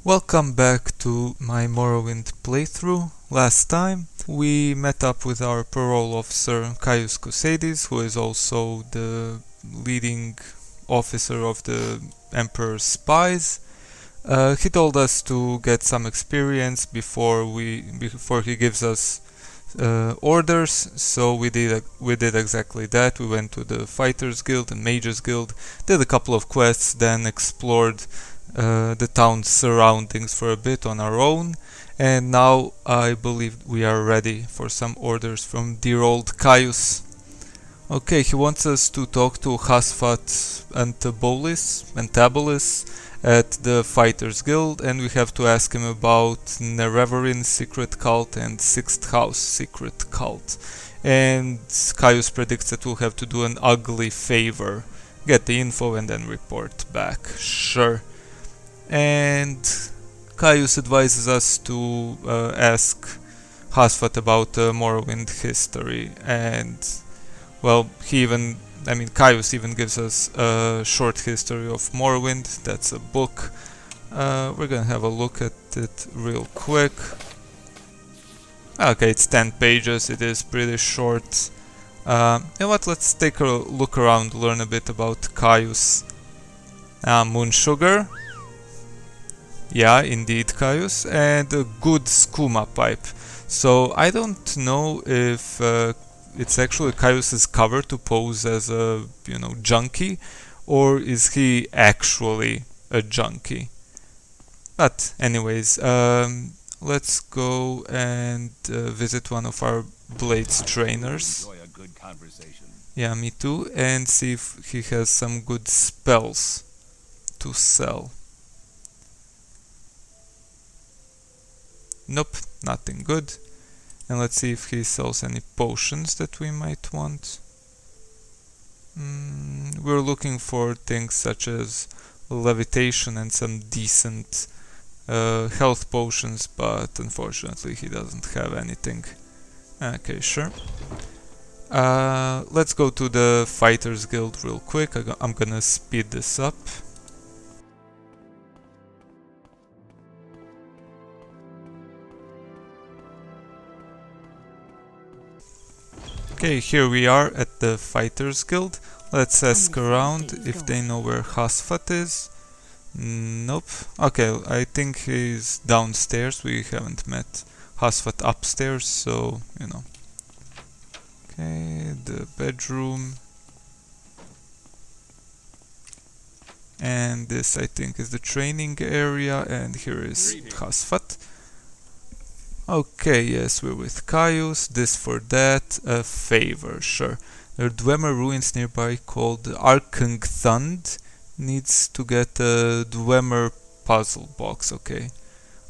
Welcome back to my Morrowind playthrough. Last time we met up with our parole officer Caius Cusades, who is also the leading officer of the Emperor's spies. He told us to get some experience before he gives us orders, so we did exactly that. We went to the Fighters Guild and Mages Guild, did a couple of quests, then explored the town's surroundings for a bit on our own, and now I believe we are ready for some orders from dear old Caius. Okay, he wants us to talk to Hasfat Antabolis at the Fighters Guild, and we have to ask him about Nerevarin's secret cult and Sixth House secret cult. And Caius predicts that we'll have to do an ugly favor. Get the info and then report back. Sure. And Caius advises us to ask Hasfat about Morrowind history, and well, Caius even gives us a short history of Morrowind. That's a book. We're gonna have a look at it real quick. Okay, it's 10 pages, it is pretty short. Let's take a look around, learn a bit about Caius. Moon sugar. Yeah, indeed, Caius. And a good skooma pipe. So I don't know if it's actually Caius's cover to pose as a, junkie, or is he actually a junkie? But anyways, let's go and visit one of our Blades trainers. Yeah, me too, and see if he has some good spells to sell. Nope, nothing good. And let's see if he sells any potions that we might want. We're looking for things such as levitation and some decent health potions, but unfortunately he doesn't have anything. Okay, sure. Let's go to the Fighters Guild real quick. I'm gonna speed this up. Okay, here we are at the Fighters Guild. Let's ask around if they know where Hasfat is. Nope. Okay, I think he's downstairs. We haven't met Hasfat upstairs, so, Okay, the bedroom. And this, I think, is the training area, and here is Hasfat. Okay, yes, we're with Caius. This for that. A favor, sure. There are Dwemer ruins nearby called Arkngthand. Needs to get a Dwemer puzzle box, okay.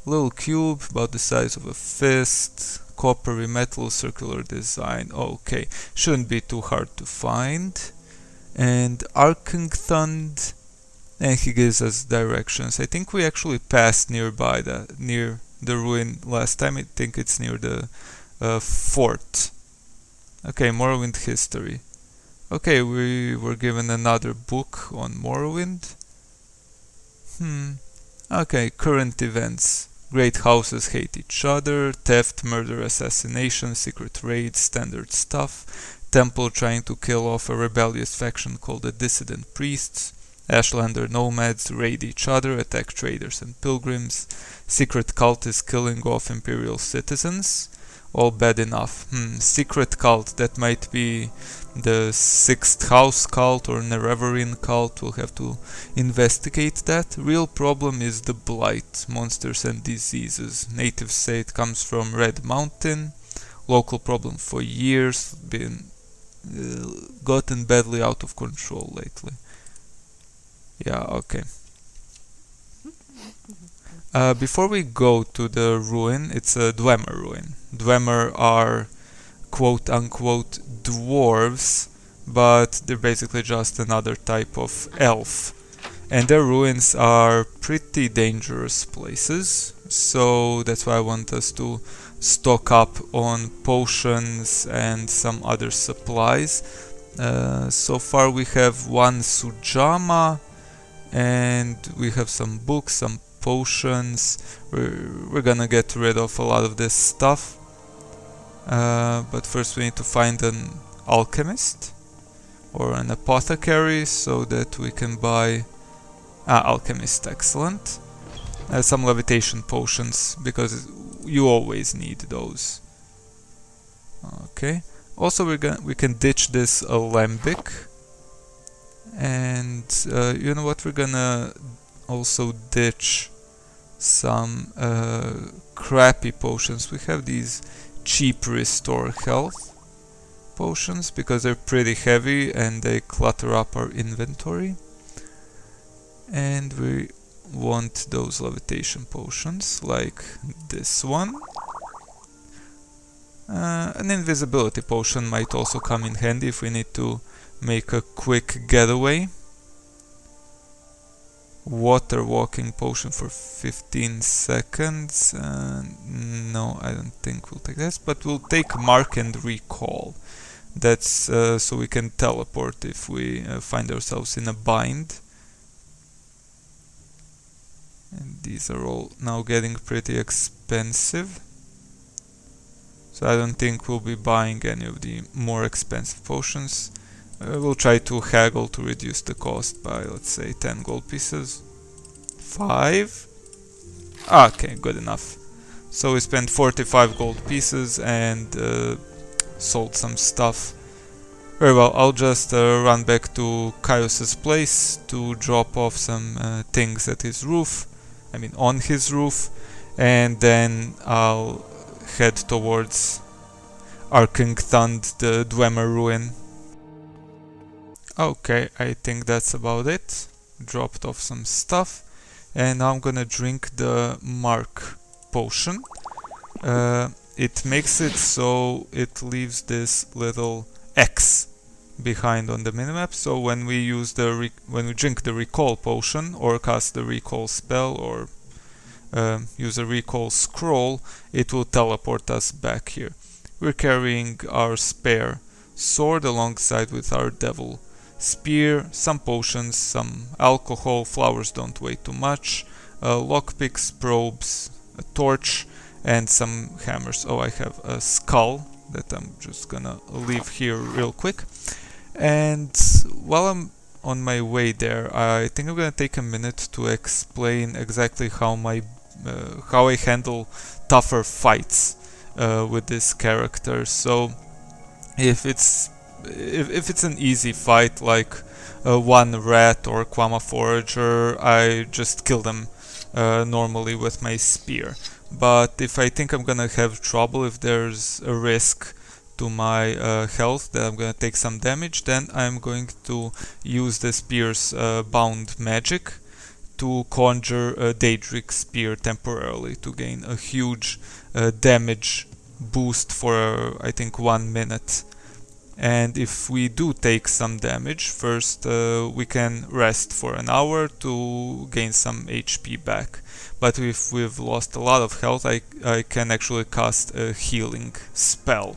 Little cube, about the size of a fist. Coppery metal, circular design. Okay, shouldn't be too hard to find. And Arkngthand. And he gives us directions. I think we actually passed near the ruin last time. I think it's near the fort. Okay, Morrowind history. Okay, we were given another book on Morrowind. Okay, current events. Great houses hate each other, theft, murder, assassination, secret raids, standard stuff. Temple trying to kill off a rebellious faction called the Dissident Priests. Ashlander nomads raid each other, attack traders and pilgrims. Secret cult is killing off imperial citizens. All bad enough. Secret cult, that might be the Sixth House cult or Nerevarin cult. We'll have to investigate that. Real problem is the blight, monsters and diseases. Natives say it comes from Red Mountain. Local problem for years, been gotten badly out of control lately. Yeah, okay. Before we go to the ruin, it's a Dwemer ruin. Dwemer are quote-unquote dwarves, but they're basically just another type of elf. And their ruins are pretty dangerous places, so that's why I want us to stock up on potions and some other supplies. So far we have one Sujama, and we have some books, some potions. We're gonna get rid of a lot of this stuff. But first we need to find an alchemist or an apothecary so that we can buy alchemist, excellent. Some levitation potions because you always need those. Okay. Also we can ditch this alembic, and you know what, we're gonna also ditch some crappy potions. We have these cheap restore health potions because they're pretty heavy and they clutter up our inventory, and we want those levitation potions like this one. An invisibility potion might also come in handy if we need to make a quick getaway. Water walking potion for 15 seconds. No, I don't think we'll take this, but we'll take mark and recall. That's so we can teleport if we find ourselves in a bind. And these are all now getting pretty expensive. So I don't think we'll be buying any of the more expensive potions. We'll try to haggle to reduce the cost by, let's say, 10 gold pieces. 5? Okay, good enough. So we spent 45 gold pieces and sold some stuff. Very well, I'll just run back to Caius's place to drop off some things at his roof. I mean, on his roof. And then I'll head towards Arkngthand, the Dwemer ruin. Okay, I think that's about it. Dropped off some stuff, and now I'm gonna drink the Mark potion. It makes it so it leaves this little X behind on the minimap. So when we use the when we drink the recall potion or cast the recall spell or use a recall scroll, it will teleport us back here. We're carrying our spare sword alongside with our devil spear, some potions, some alcohol, flowers don't weigh too much, lockpicks, probes, a torch, and some hammers. Oh, I have a skull that I'm just gonna leave here real quick. And while I'm on my way there, I think I'm gonna take a minute to explain exactly how how I handle tougher fights with this character. So if it's an easy fight like one rat or Quama Forager, I just kill them normally with my spear. But if I think I'm gonna have trouble, if there's a risk to my health that I'm gonna take some damage, then I'm going to use the spear's bound magic to conjure a Daedric spear temporarily to gain a huge damage boost for I think 1 minute. And if we do take some damage, first we can rest for an hour to gain some HP back. But if we've lost a lot of health, I can actually cast a healing spell.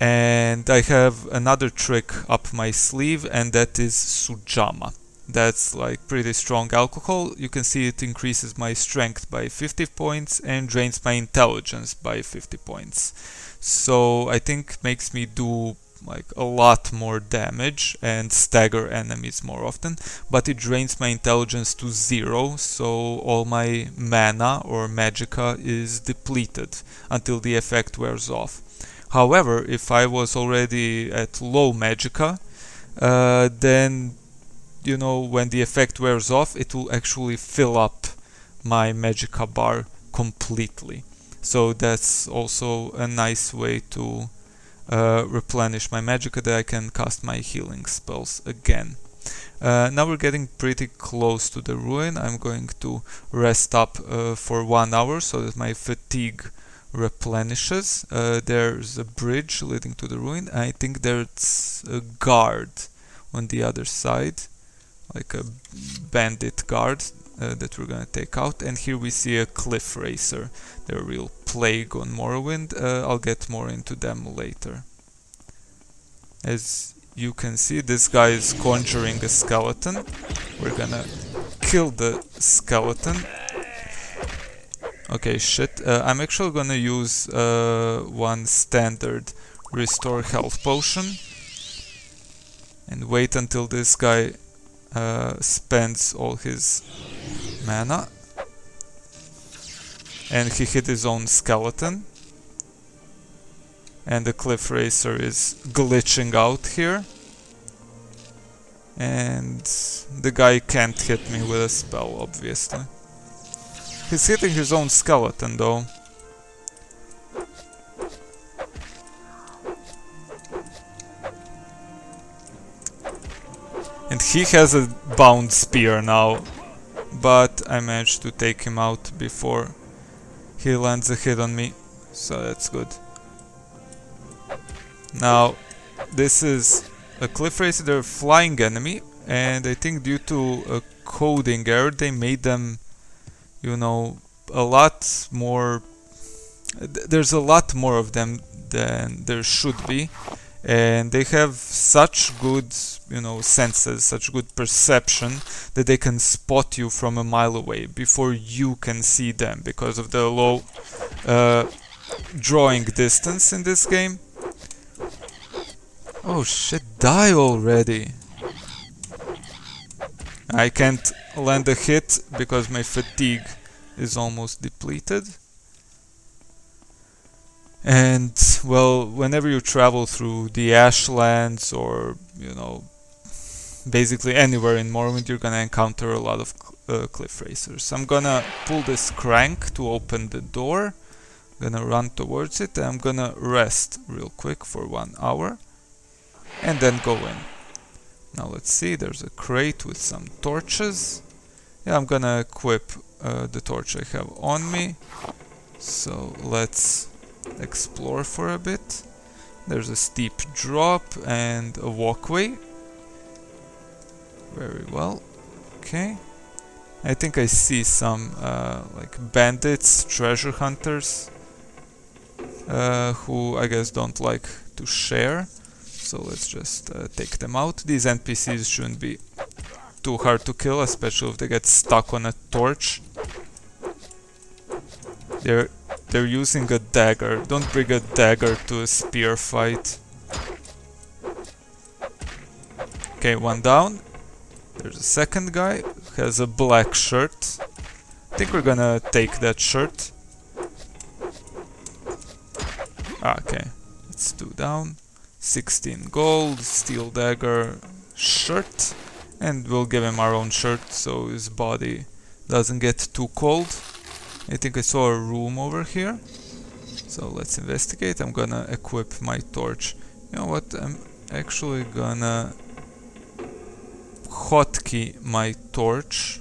And I have another trick up my sleeve, and that is Sujama. That's like pretty strong alcohol. You can see it increases my strength by 50 points and drains my intelligence by 50 points. So I think it makes me do like a lot more damage and stagger enemies more often, but it drains my intelligence to 0, so all my mana or magicka is depleted until the effect wears off. However, if I was already at low magicka, then you know, when the effect wears off, it will actually fill up my magicka bar completely. So that's also a nice way to replenish my magicka, that I can cast my healing spells again. Now we're getting pretty close to the ruin. I'm going to rest up for 1 hour so that my fatigue replenishes. There's a bridge leading to the ruin. I think there's a guard on the other side, like a bandit guard that we're gonna take out. And here we see a cliff racer. They're a real plague on Morrowind. I'll get more into them later. As you can see, this guy is conjuring a skeleton. We're gonna kill the skeleton. Okay, shit. I'm actually gonna use one standard restore health potion and wait until this guy spends all his mana. And he hit his own skeleton. And the cliff racer is glitching out here. And the guy can't hit me with a spell, obviously. He's hitting his own skeleton, though. And he has a bound spear now, but I managed to take him out before he lands a hit on me, so that's good. Now, this is a cliff racer, they're a flying enemy, and I think due to a coding error they made them, you know, a lot more. There's a lot more of them than there should be, and they have such good, you know, senses, such good perception that they can spot you from a mile away before you can see them because of the low drawing distance in this game. Oh shit, die already! I can't land a hit because my fatigue is almost depleted. And, well, whenever you travel through the Ashlands or, you know, basically anywhere in Morrowind, you're gonna encounter a lot of cliff racers. I'm gonna pull this crank to open the door, gonna run towards it, and I'm gonna rest real quick for 1 hour, and then go in. Now let's see, there's a crate with some torches. Yeah, I'm gonna equip the torch I have on me. So let's explore for a bit. There's a steep drop and a walkway. Very well. Okay. I think I see some like bandits, treasure hunters, who I guess don't like to share. So let's just take them out. These NPCs shouldn't be too hard to kill, especially if they get stuck on a torch. They're using a dagger. Don't bring a dagger to a spear fight. Okay, one down. There's a second guy who has a black shirt. I think we're gonna take that shirt. Okay, it's 2 down. 16 gold, steel dagger, shirt. And we'll give him our own shirt so his body doesn't get too cold. I think I saw a room over here. So let's investigate. I'm gonna equip my torch. You know what? I'm actually gonna hotkey my torch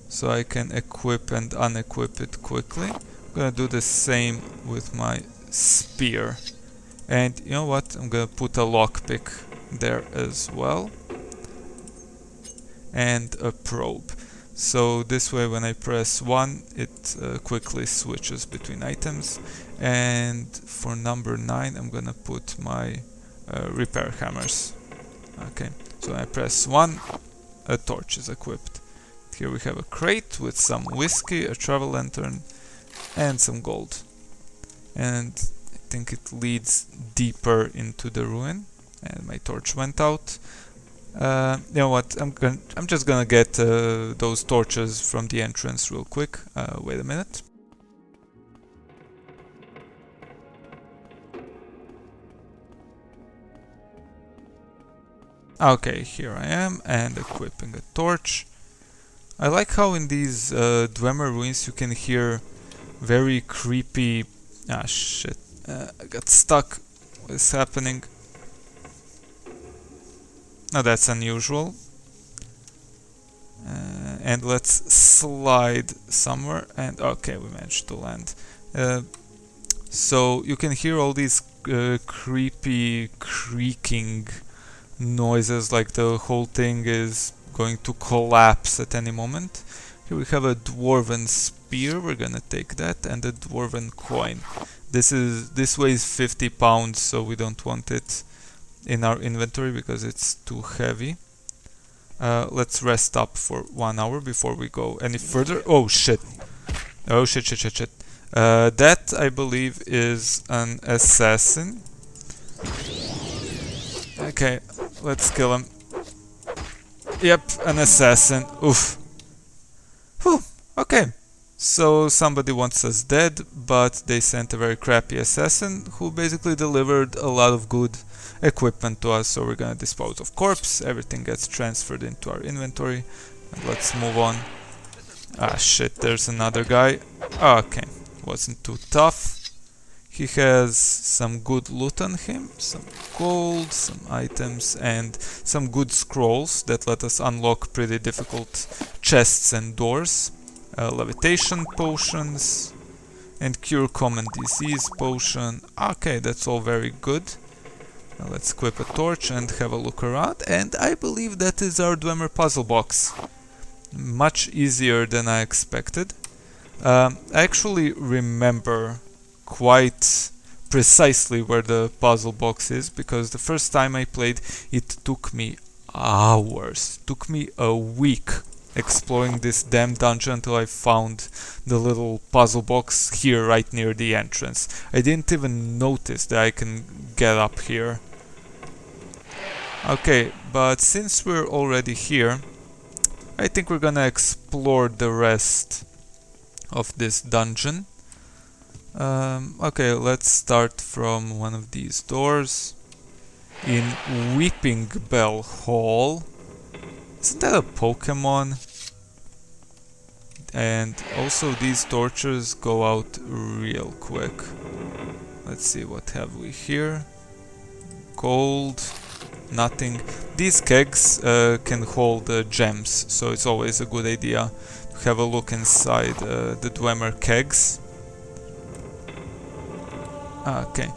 so I can equip and unequip it quickly. I'm gonna do the same with my spear. And you know what? I'm gonna put a lockpick there as well. And a probe. So this way when I press 1 it quickly switches between items. And for number 9 I'm gonna put my repair hammers. Okay, so when I press 1 a torch is equipped. Here we have a crate with some whiskey, a travel lantern and some gold. And I think it leads deeper into the ruin. And my torch went out. You know what? I'm just gonna get those torches from the entrance real quick. Wait a minute. Okay, here I am, and equipping a torch. I like how in these Dwemer ruins you can hear very creepy. Ah shit! I got stuck. What's happening? Now that's unusual. And let's slide somewhere. And okay, we managed to land. So you can hear all these creepy creaking noises, like the whole thing is going to collapse at any moment. Here we have a dwarven spear. We're gonna take that, and a dwarven coin. This weighs 50 pounds, so we don't want it in our inventory because it's too heavy. Let's rest up for 1 hour before we go any further. Oh shit. Oh shit, shit, shit, shit. That, I believe, is an assassin. Okay, let's kill him. Yep, an assassin. Oof. Whew. Okay. So somebody wants us dead, but they sent a very crappy assassin who basically delivered a lot of good equipment to us. So we're gonna dispose of corpse. Everything gets transferred into our inventory. And let's move on. Ah shit, there's another guy. Okay, wasn't too tough. He has some good loot on him, some gold, some items, and some good scrolls that let us unlock pretty difficult chests and doors. Levitation potions, and cure common disease potion. Okay, that's all very good. Now let's equip a torch and have a look around, and I believe that is our Dwemer puzzle box. Much easier than I expected. I actually remember quite precisely where the puzzle box is, because the first time I played it took me hours, took me a week exploring this damn dungeon until I found the little puzzle box here right near the entrance. I didn't even notice that I can get up here. Okay, but since we're already here, I think we're gonna explore the rest of this dungeon. Okay, let's start from one of these doors. In Weeping Bell Hall. Isn't that a Pokemon? And also these torches go out real quick. Let's see, what have we here? Gold, nothing. These kegs can hold gems, so it's always a good idea to have a look inside the Dwemer kegs. Okay.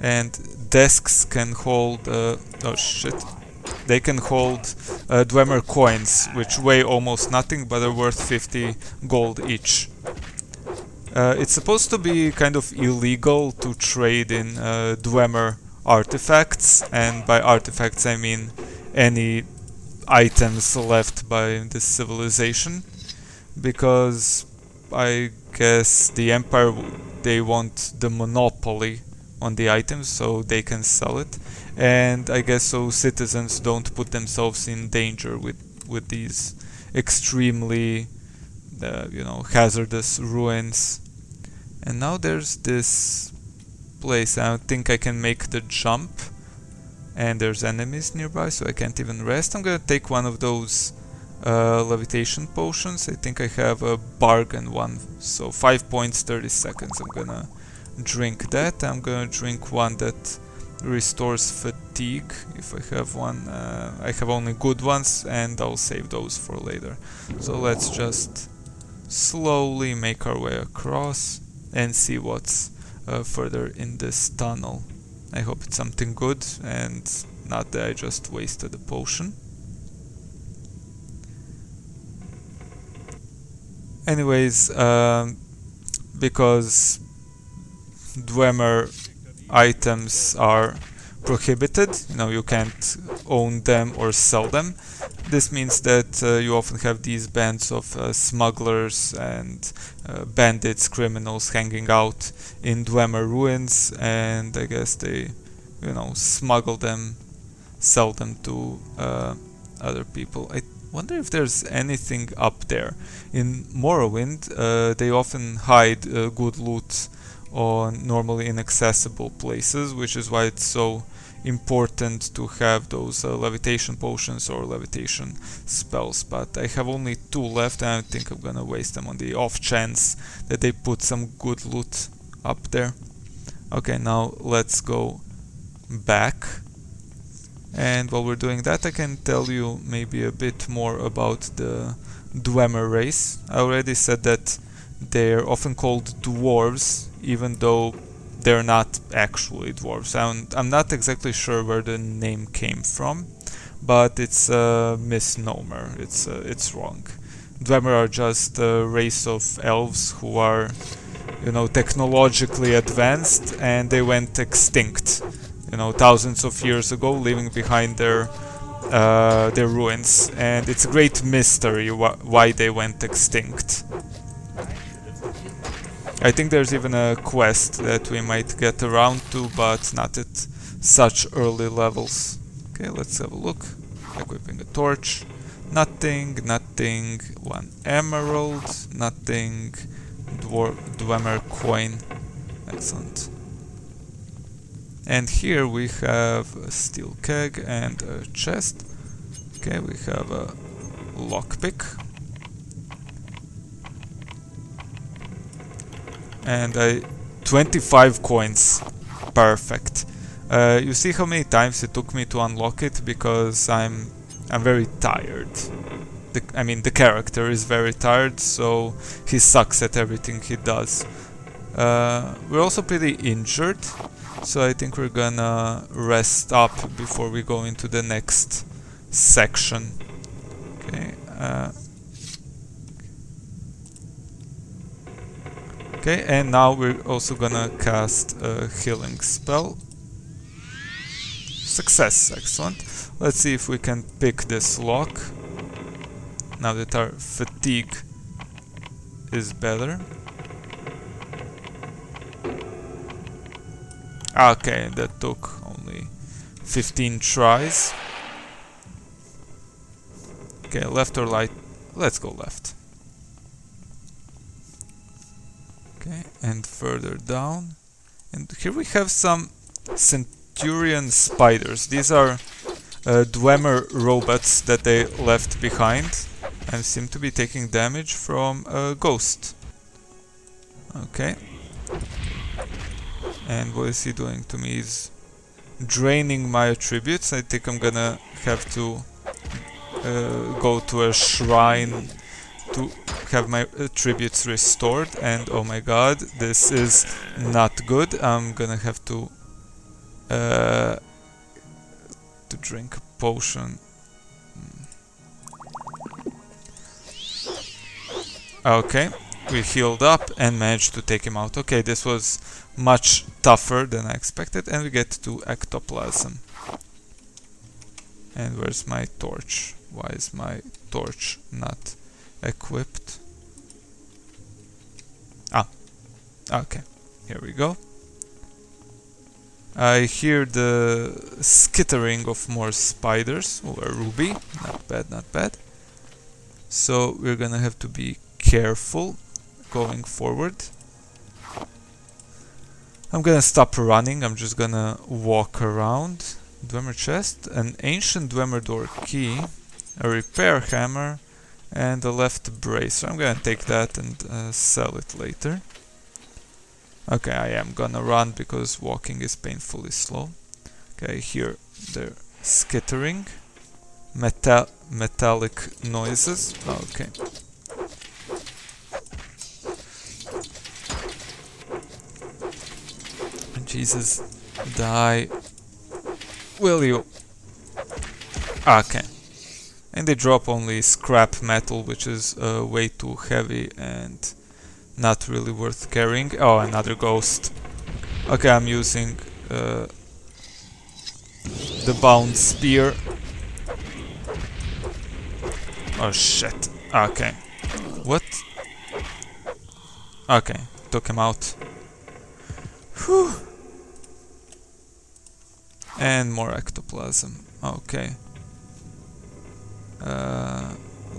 And desks can hold... oh shit. They can hold Dwemer coins, which weigh almost nothing but are worth 50 gold each. It's supposed to be kind of illegal to trade in Dwemer artifacts, and by artifacts I mean any items left by this civilization, because I guess the Empire, they want the monopoly on the items so they can sell it, and I guess so citizens don't put themselves in danger with these extremely you know, hazardous ruins. And now there's this place. I don't think I can make the jump, and there's enemies nearby, so I can't even rest. I'm gonna take one of those levitation potions. I think I have a bargain one, so 5 points 30 seconds. I'm gonna drink that. I'm gonna drink one that restores fatigue if I have one. I have only good ones, and I'll save those for later. So let's just slowly make our way across and see what's further in this tunnel. I hope it's something good and not that I just wasted a potion. Anyways, because Dwemer items are prohibited, you know, you can't own them or sell them. This means that you often have these bands of smugglers and bandits, criminals hanging out in Dwemer ruins, and I guess they, you know, smuggle them, sell them to other people. I wonder if there's anything up there. In Morrowind, they often hide good loot on normally inaccessible places, which is why it's so important to have those levitation potions or levitation spells. But I have only 2 left, and I think I'm gonna waste them on the off chance that they put some good loot up there. Okay, now let's go back. And while we're doing that, I can tell you maybe a bit more about the Dwemer race. I already said that they're often called dwarves, even though they're not actually dwarves. I'm not exactly sure where the name came from, but it's a misnomer. It's wrong. Dwemer are just a race of elves who are, you know, technologically advanced, and they went extinct, you know, thousands of years ago, leaving behind their their ruins, and it's a great mystery why they went extinct. I think there's even a quest that we might get around to, but not at such early levels. Okay, let's have a look. Equipping a torch. Nothing, nothing. One emerald, nothing. Dwemer coin. Excellent. And here we have a steel keg and a chest. Okay, we have a lockpick. And 25 coins. Perfect. You see how many times it took me to unlock it, because I'm very tired. The character is very tired, so he sucks at everything he does. We're also pretty injured, so I think we're gonna rest up before we go into the next section. Okay. Okay, and now we're also gonna cast a healing spell. Success, excellent. Let's see if we can pick this lock, now that our fatigue is better. Okay, that took only 15 tries. Okay, left or right? Let's go left. Okay, and further down. And here we have some Centurion spiders. These are Dwemer robots that they left behind and seem to be taking damage from a ghost. Okay. And what is he doing to me? He's draining my attributes. I think I'm gonna have to go to a shrine to have my attributes restored. And oh my god, this is not good. I'm gonna have to drink a potion. Okay, we healed up and managed to take him out. Okay, this was much tougher than I expected, and we get to ectoplasm. And where's my torch? Why is my torch not equipped? Ah, okay, here we go. I hear the skittering of more spiders. Oh, a ruby. Not bad, not bad. So we're gonna have to be careful going forward. I'm gonna stop running. I'm just gonna walk around. Dwemer chest, an ancient Dwemer door key, a repair hammer, and a left brace. So I'm gonna take that and sell it later. Okay, I am gonna run because walking is painfully slow. Okay, I hear they're skittering. Metallic noises. Okay. Jesus, die. Will you? Okay. And they drop only scrap metal, which is way too heavy and not really worth carrying. Oh, another ghost. Okay, I'm using the bound spear. Oh shit. Okay. What? Okay, took him out. Whew. And more ectoplasm. Okay.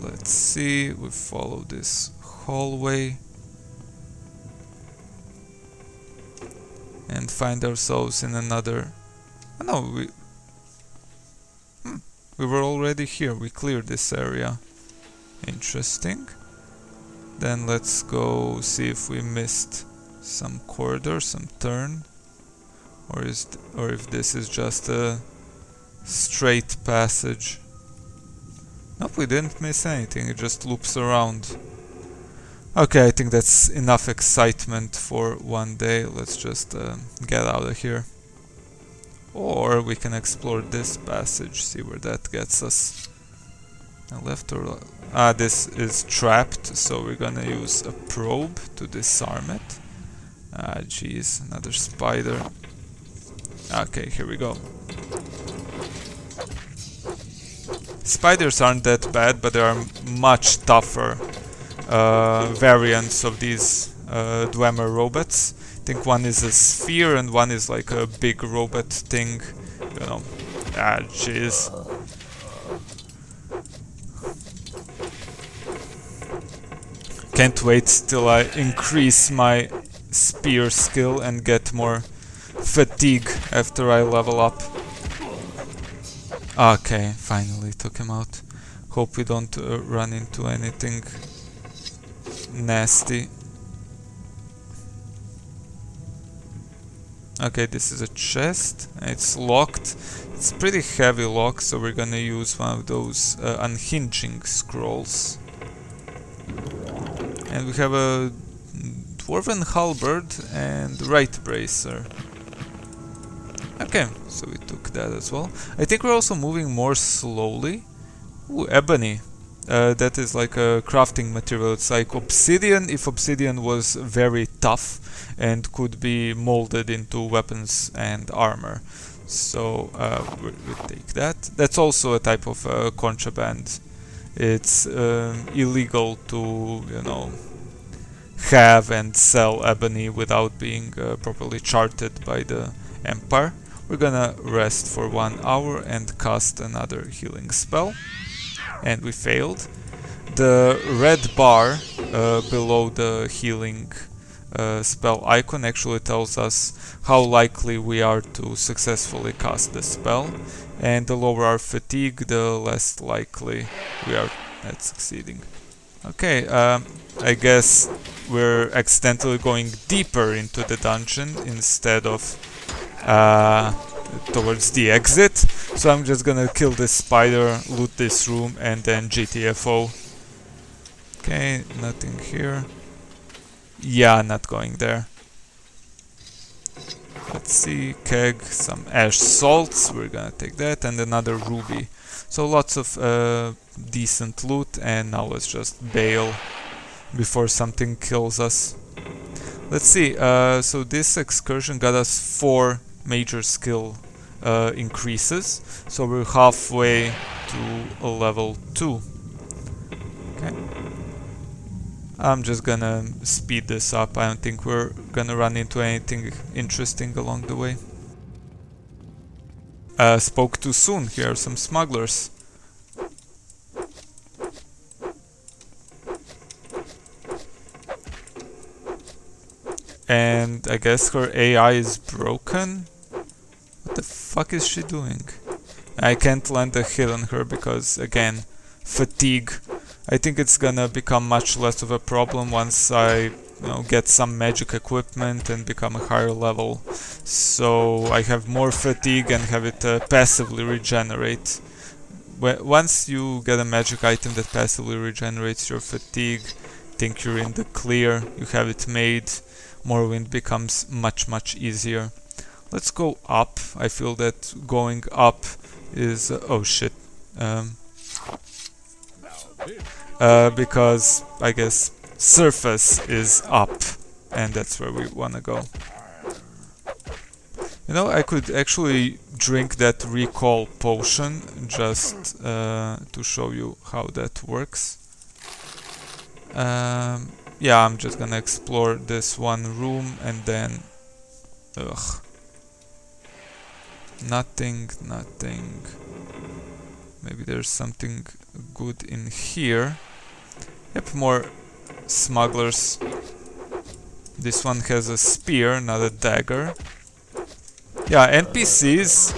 Let's see. We follow this hallway and find ourselves in another. Oh, no, we were already here. We cleared this area. Interesting. Then let's go see if we missed some corridor, some turn, or if this is just a straight passage. Nope, we didn't miss anything. It just loops around. Okay, I think that's enough excitement for one day. Let's just get out of here. Or we can explore this passage, see where that gets us. Left or right? Ah, this is trapped, so we're gonna use a probe to disarm it. Ah, jeez, another spider. Okay, here we go. Spiders aren't that bad, but there are much tougher variants of these Dwemer robots. I think one is a sphere and one is like a big robot thing. You know. Ah, jeez. Can't wait till I increase my spear skill and get more fatigue after I level up. Okay, finally took him out. Hope we don't run into anything nasty. Okay, this is a chest. It's locked. It's a pretty heavy lock, so we're gonna use one of those unhinging scrolls. And we have a dwarven halberd and right bracer. Okay, so we took that as well. I think we're also moving more slowly. Ooh, ebony. That is like a crafting material. It's like obsidian if obsidian was very tough and could be molded into weapons and armor. So we take that. That's also a type of contraband. It's illegal to, you know, have and sell ebony without being properly charted by the Empire. We're gonna rest for 1 hour and cast another healing spell. And we failed. The red bar below the healing spell icon actually tells us how likely we are to successfully cast the spell, and the lower our fatigue, the less likely we are at succeeding. Okay, I guess we're accidentally going deeper into the dungeon instead of towards the exit, so I'm just gonna kill this spider, loot this room, and then GTFO. Okay, nothing here. Yeah, not going there. Let's see, keg, some ash salts, we're gonna take that, and another ruby. So lots of decent loot, and now let's just bail before something kills us. Let's see, so this excursion got us 4 major skill increases, so we're halfway to a level 2. Okay. I'm just gonna speed this up. I don't think we're gonna run into anything interesting along the way. Spoke too soon. Here are some smugglers. And I guess her AI is broken? What the fuck is she doing? I can't land a hit on her because, again, fatigue. I think it's gonna become much less of a problem once I, get some magic equipment and become a higher level. So I have more fatigue and have it passively regenerate. Once you get a magic item that passively regenerates your fatigue, I think you're in the clear. You have it made. Morrowind becomes much easier. Let's go up. I feel that going up is... oh shit. Because I guess surface is up, and that's where we wanna go. I could actually drink that recall potion just to show you how that works. Yeah, I'm just gonna explore this one room and then... ugh. Nothing. Maybe there's something good in here. Yep, more smugglers. This one has a spear, not a dagger. Yeah, NPCs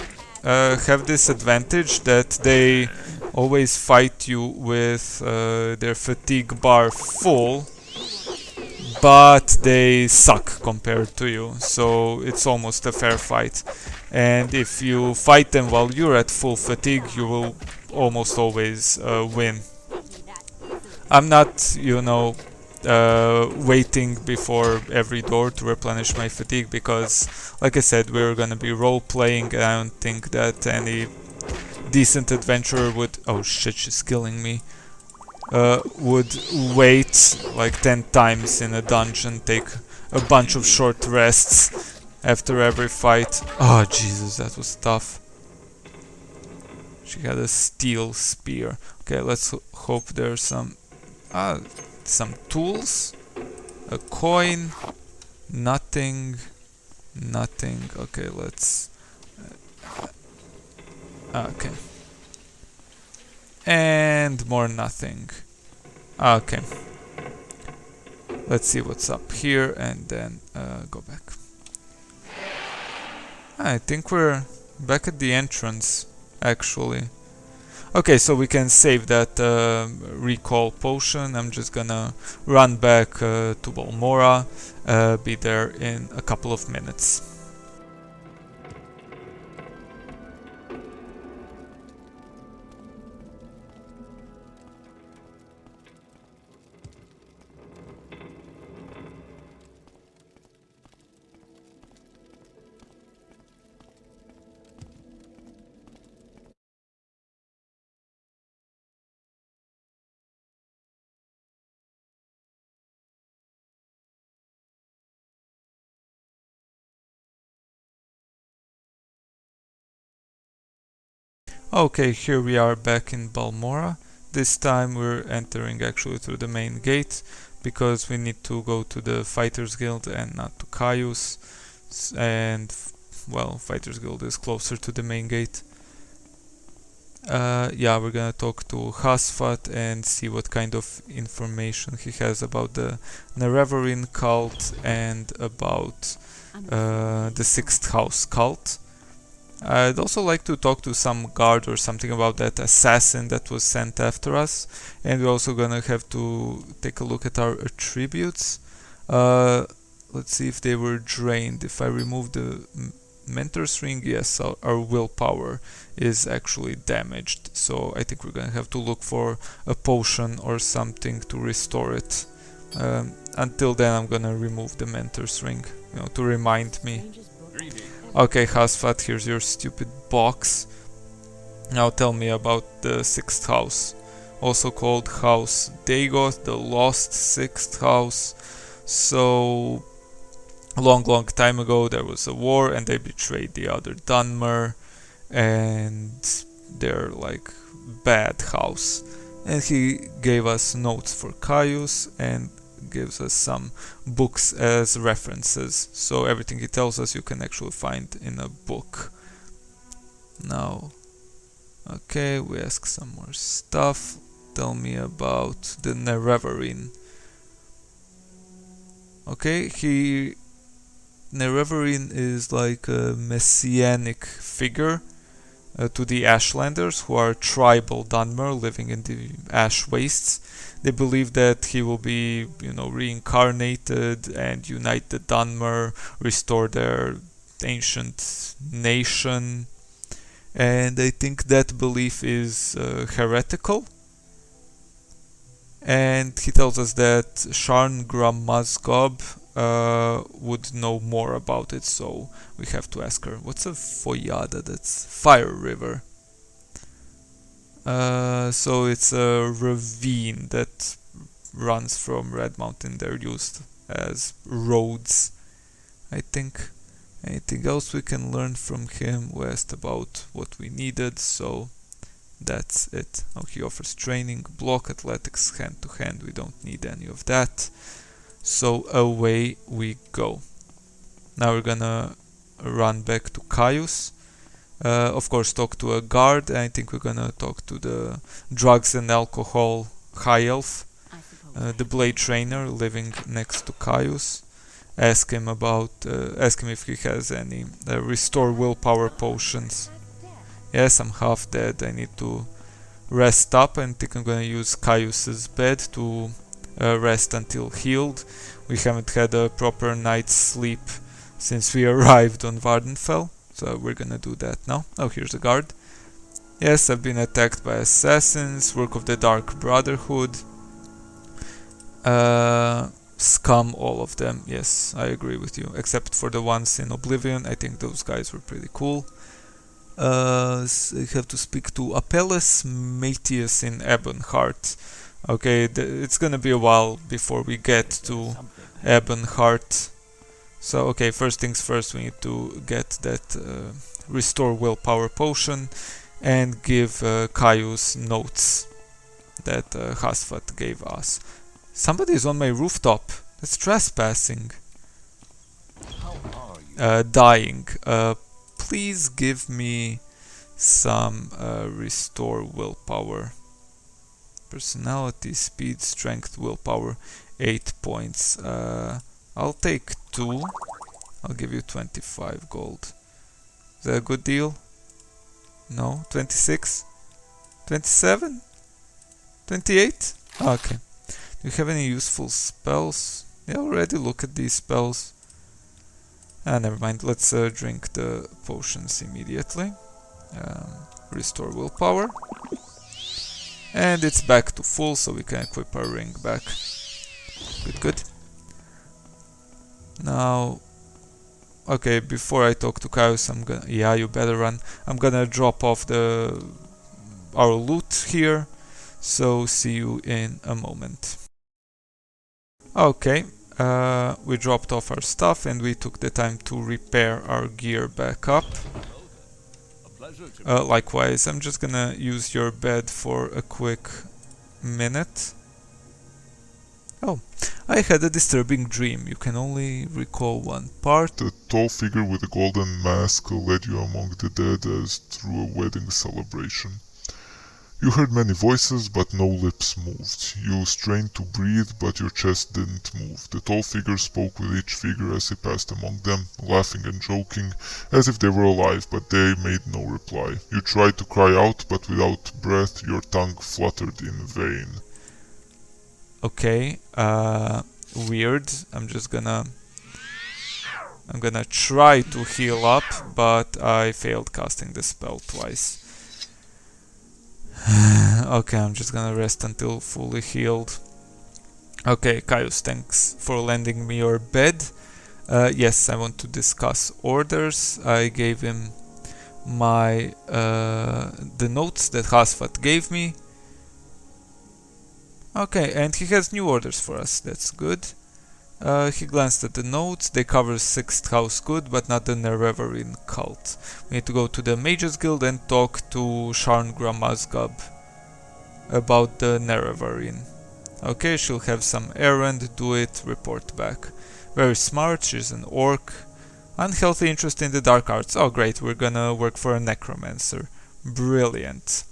have this advantage that they always fight you with their fatigue bar full, but they suck compared to you, so it's almost a fair fight. And if you fight them while you're at full fatigue, you will almost always win. I'm not, waiting before every door to replenish my fatigue because, like I said, we're gonna be role-playing, and I don't think that any decent adventurer would... oh shit, she's killing me. Would wait like 10 times in a dungeon, take a bunch of short rests after every fight. Oh Jesus, that was tough. She had a steel spear. Okay, let's hope there's some tools. A coin. Nothing. Nothing. Okay, let's... okay. And more nothing. Okay. Let's see what's up here and then go back. I think we're back at the entrance, actually. Okay, so we can save that recall potion. I'm just gonna run back to Balmora, be there in a couple of minutes. Okay, here we are back in Balmora. This time we're entering actually through the main gate because we need to go to the Fighters Guild and not to Caius. And, well, Fighters Guild is closer to the main gate. Yeah, we're gonna talk to Hasfat and see what kind of information he has about the Nerevarin cult and about the Sixth House cult. I'd also like to talk to some guard or something about that assassin that was sent after us, and we're also gonna have to take a look at our attributes. Let's see if they were drained. If I remove the mentor's ring, yes, our willpower is actually damaged, so I think we're gonna have to look for a potion or something to restore it. Until then I'm gonna remove the mentor's ring, you know, to remind me. Okay, Hasfat, here's your stupid box. Now tell me about the Sixth House, also called House Dagoth, the Lost Sixth House. So, a long time ago there was a war and they betrayed the other Dunmer, and they're like bad house. And he gave us notes for Caius and gives us some books as references, so everything he tells us you can actually find in a book. Now, okay, we ask some more stuff. Tell me about the Nerevarin. Okay, Nerevarin is like a messianic figure to the Ashlanders, who are tribal Dunmer living in the Ash Wastes. They believe that he will be, you know, reincarnated and unite the Dunmer, restore their ancient nation. And I think that belief is heretical. And he tells us that Sharn Gramazgob would know more about it, so we have to ask her. What's a Foyada? That's Fire River. So it's a ravine that runs from Red Mountain. They're used as roads, I think. Anything else we can learn from him? We asked about what we needed, so that's it. Oh, he offers training, block, athletics, hand to hand. We don't need any of that. So away we go. Now we're gonna run back to Caius. Of course, talk to a guard. I think we're gonna talk to the drugs and alcohol high elf, the blade trainer living next to Caius. Ask him if he has any restore willpower potions. Yes, I'm half dead. I need to rest up. I think I'm gonna use Caius's bed to rest until healed. We haven't had a proper night's sleep since we arrived on Vardenfell, so we're gonna do that now. Oh, here's a guard. Yes, I've been attacked by assassins, work of the Dark Brotherhood. Scum, all of them. Yes, I agree with you, except for the ones in Oblivion. I think those guys were pretty cool. So I have to speak to Apelles Matius in Ebonheart. Okay, it's gonna be a while before we get to Ebonheart. So, okay, first things first, we need to get that restore willpower potion. and give Caius notes that Hasfat gave us. Somebody is on my rooftop. That's trespassing. Dying. Please give me some restore willpower. Personality, speed, strength, willpower, 8 points. I'll take 2. I'll give you 25 gold. Is that a good deal? No? 26? 27? 28? Okay. Do you have any useful spells? Yeah, already look at these spells. Never mind. Let's drink the potions immediately. Restore willpower. And it's back to full, so we can equip our ring back. Good, good. Now, okay, before I talk to Caius, I'm gonna... Yeah, you better run. I'm gonna drop off our loot here, so see you in a moment. Okay, we dropped off our stuff and we took the time to repair our gear back up. Likewise, I'm just gonna use your bed for a quick minute. Oh, I had a disturbing dream. You can only recall one part. The tall figure with a golden mask led you among the dead as through a wedding celebration. You heard many voices, but no lips moved. You strained to breathe, but your chest didn't move. The tall figure spoke with each figure as he passed among them, laughing and joking, as if they were alive, but they made no reply. You tried to cry out, but without breath, your tongue fluttered in vain. Okay, weird. I'm gonna try to heal up, but I failed casting the spell twice. Okay, I'm just gonna rest until fully healed. Okay, Caius, thanks for lending me your bed. Yes, I want to discuss orders. I gave him my the notes that Hasfat gave me. Okay, and he has new orders for us. That's good. He glanced at the notes. They cover 6th house good, but not the Nerevarine cult. We need to go to the Mages Guild and talk to Sharngra Mazgab about the Nerevarine. Okay, she'll have some errand, do it, report back. Very smart, she's an orc. Unhealthy interest in the dark arts. Oh great, we're gonna work for a necromancer. Brilliant.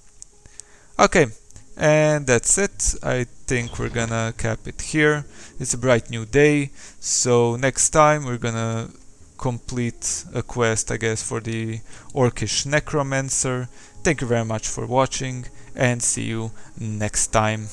Okay, and that's it. I think we're gonna cap it here. It's a bright new day, so next time we're gonna complete a quest, I guess, for the orcish necromancer. Thank you very much for watching, and see you next time.